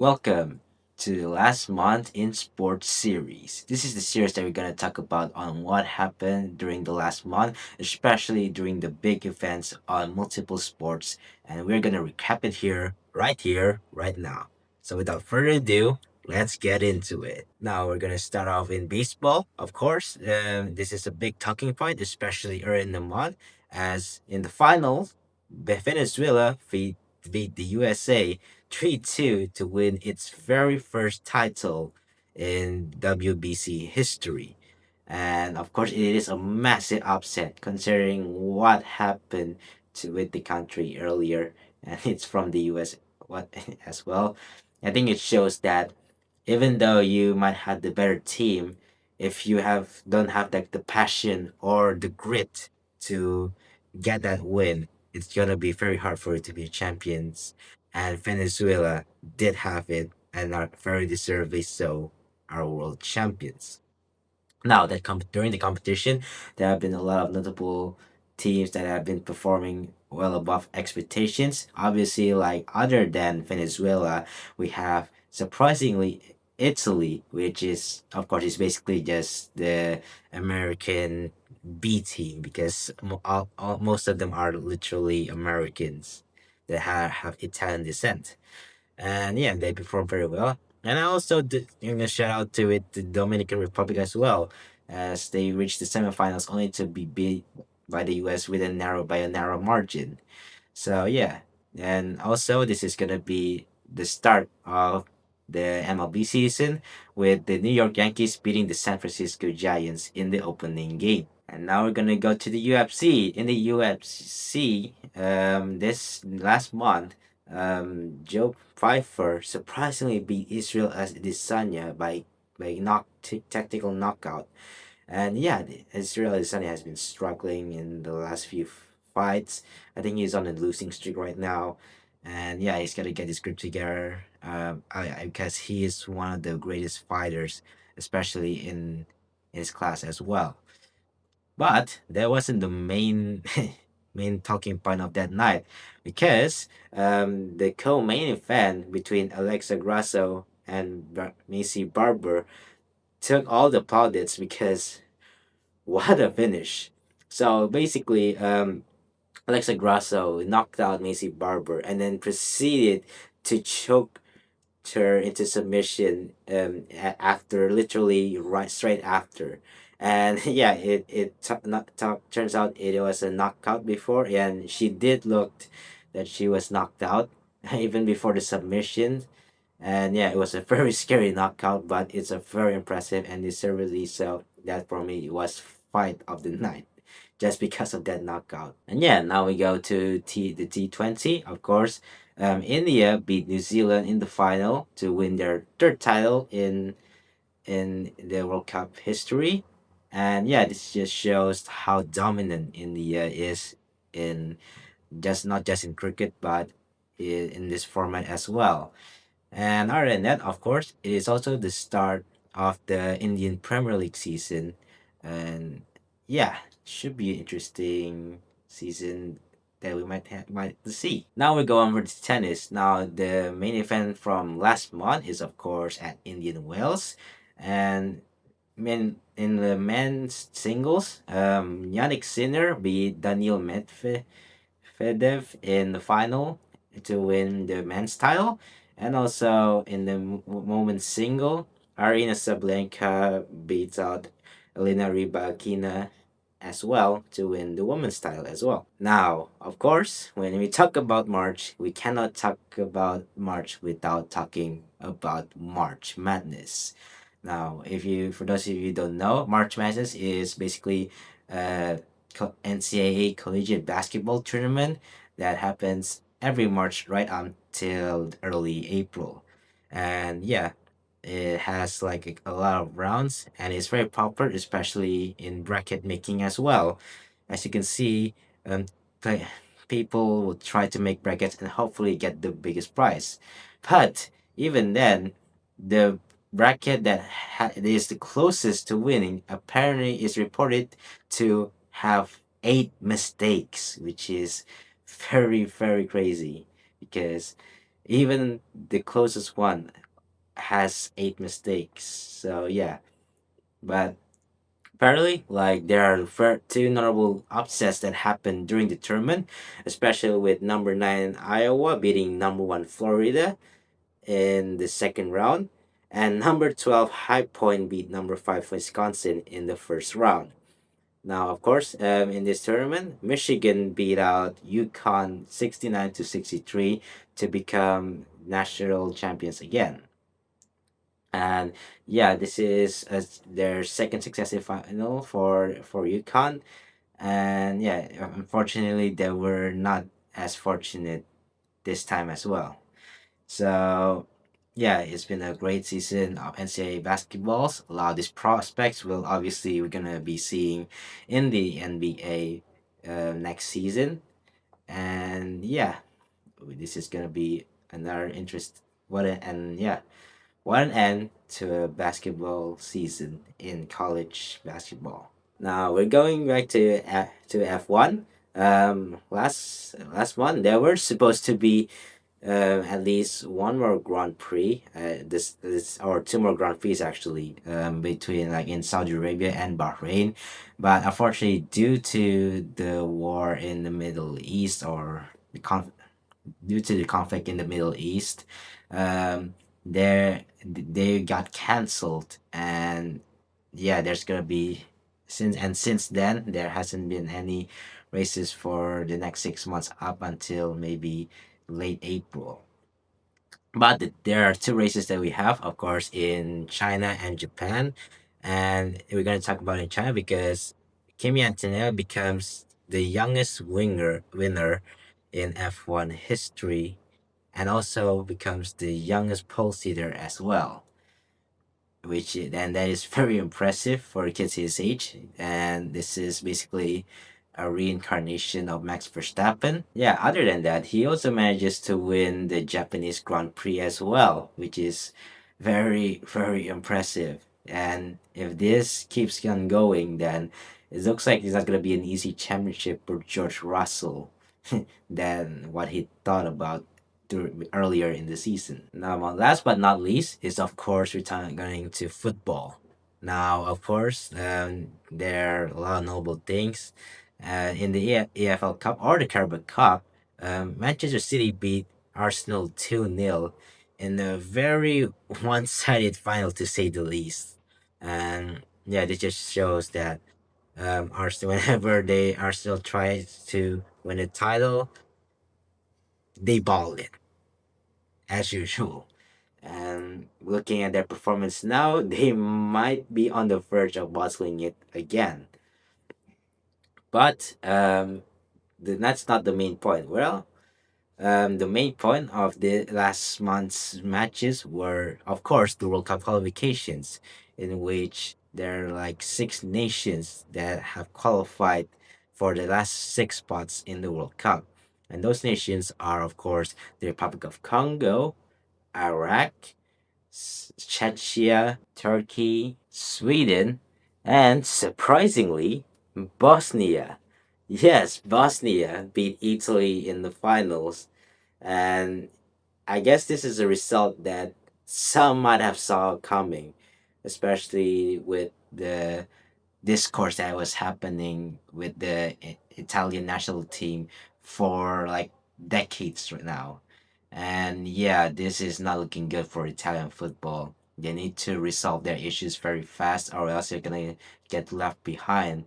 Welcome to the last month in sports series. This is the series that we're gonna talk about on what happened during the last month, especially during the big events on multiple sports, and we're gonna recap it here, right now. So without further ado, let's get into it. Now we're gonna start off in baseball, of course. This is a big talking point, especially early in the month, as in the finals, Venezuela beat the USA 3-2 to win its very first title in WBC history. And of course, it is a massive upset considering what happened with the country earlier, and it's from the US what as well. I think it shows that even though you might have the better team, if you don't have like the passion or the grit to get that win, it's gonna be very hard for you to be champions. And Venezuela did have it and are very deservedly so our world champions. Now that during the competition, there have been a lot of notable teams that have been performing well above expectations. Obviously, like other than Venezuela, we have surprisingly Italy, which is of course is basically just the American B team because most of them are literally Americans that have Italian descent. And yeah, they performed very well. And I also giving a shout out to the Dominican Republic as well, as they reached the semifinals only to be beat by the US by a narrow margin. So yeah, and also this is gonna be the start of the MLB season with the New York Yankees beating the San Francisco Giants in the opening game. And now we're gonna go to the UFC. In the UFC, this last month, Joe Pfeiffer surprisingly beat Israel Adesanya by technical knockout. And yeah, Israel Adesanya has been struggling in the last few fights. I think he's on a losing streak right now, and yeah, he's got to get his grip together. Because he is one of the greatest fighters, especially in his class as well. But that wasn't the main main talking point of that night, because the co-main event between Alexa Grasso and Macy Barber took all the plaudits because what a finish! So basically, Alexa Grasso knocked out Macy Barber and then proceeded to choke her into submission after literally right straight after. And yeah, turns out it was a knockout before, and she did look that she was knocked out even before the submission. And yeah, it was a very scary knockout, but it's a very impressive and deservedly so. That for me was fight of the night, just because of that knockout. And yeah, now we go to the T20. Of course, India beat New Zealand in the final to win their third title in the World Cup history. And yeah, this just shows how dominant India is in just not just in cricket but in this format as well. And other than that, of course, it is also the start of the Indian Premier League season. And yeah, should be an interesting season that we might see. Now we go on with tennis. Now the main event from last month is of course at Indian Wells, and in the men's singles, Yannick Sinner beat Daniil Medvedev in the final to win the men's title, and also in the women's single, Arina Sabalenka beats out Elena Rybakina as well to win the women's title as well. Now, of course, when we talk about March, we cannot talk about March without talking about March Madness. Now, if you for those of you who don't know, March Madness is basically a NCAA collegiate basketball tournament that happens every March right until early April. And yeah, it has like a lot of rounds and it's very popular, especially in bracket making as well. As you can see, um, play, people will try to make brackets and hopefully get the biggest prize. But even then, the bracket that is the closest to winning apparently is reported to have 8 mistakes, which is very, very crazy because Even the closest one has 8 mistakes. So yeah, but apparently, like there are two notable upsets that happened during the tournament, especially with number 9 Iowa beating number 1 Florida in the second round, and number 12 High Point beat number 5 Wisconsin in the first round. Now, of course, in this tournament, Michigan beat out UConn 69-63 to become national champions again. And yeah, this is their second successive final for UConn. And yeah, unfortunately, they were not as fortunate this time as well. So yeah, it's been a great season of NCAA basketballs. A lot of these prospects will obviously we're gonna be seeing in the NBA next season, and yeah, this is gonna be another interest. And yeah, what an end to a basketball season in college basketball. Now we're going back to F1. Last month there were supposed to be at least one more Grand Prix. This or two more Grand Prix actually. Between like in Saudi Arabia and Bahrain, but unfortunately, due to the war in the Middle East or due to the conflict in the Middle East, they got canceled, and yeah, there's gonna be since then there hasn't been any races for the next 6 months up until maybe late April. But there are two races that we have, of course, in China and Japan. And we're going to talk about in China because Kimi Antonelli becomes the youngest winner in F1 history and also becomes the youngest pole sitter as well, and that is very impressive for a kid his age. And this is basically a reincarnation of Max Verstappen. Yeah, other than that, he also manages to win the Japanese Grand Prix as well, which is very impressive. And if this keeps on going, then it looks like it's not going to be an easy championship for George Russell than what he thought about earlier in the season. Now, last but not least is of course returning to football. Now, of course, there are a lot of noble things. In the EFL Cup or the Carabao Cup, Manchester City beat Arsenal 2-0 in a very one-sided final, to say the least. And yeah, this just shows that Arsenal, whenever Arsenal tries to win a title, they ball it as usual. And looking at their performance now, they might be on the verge of bottling it again. But that's not the main point. Well, the main point of the last month's matches were, of course, the World Cup qualifications, in which there are like 6 nations that have qualified for the last 6 spots in the World Cup. And those nations are, of course, the Republic of Congo, Iraq, Czechia, Turkey, Sweden, and surprisingly, Bosnia. Yes, Bosnia beat Italy in the finals, and I guess this is a result that some might have saw coming, especially with the discourse that was happening with the Italian national team for like decades right now. And yeah, this is not looking good for Italian football. They need to resolve their issues very fast, or else they're gonna get left behind.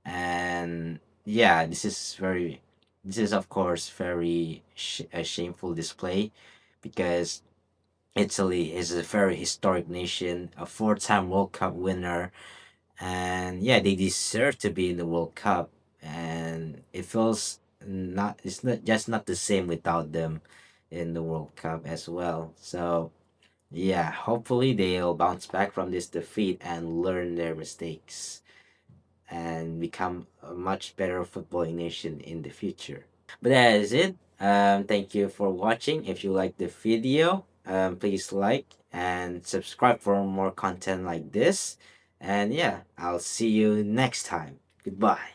And yeah, this is of course very a shameful display because Italy is a very historic nation, a 4-time World Cup winner, and yeah, they deserve to be in the World Cup. And it feels not it's not the same without them in the World Cup as well. So yeah, hopefully they'll bounce back from this defeat and learn their mistakes and become a much better footballing nation in the future. But that is it. Thank you for watching. If you like the video, please like and subscribe for more content like this. And yeah, I'll see you next time. Goodbye.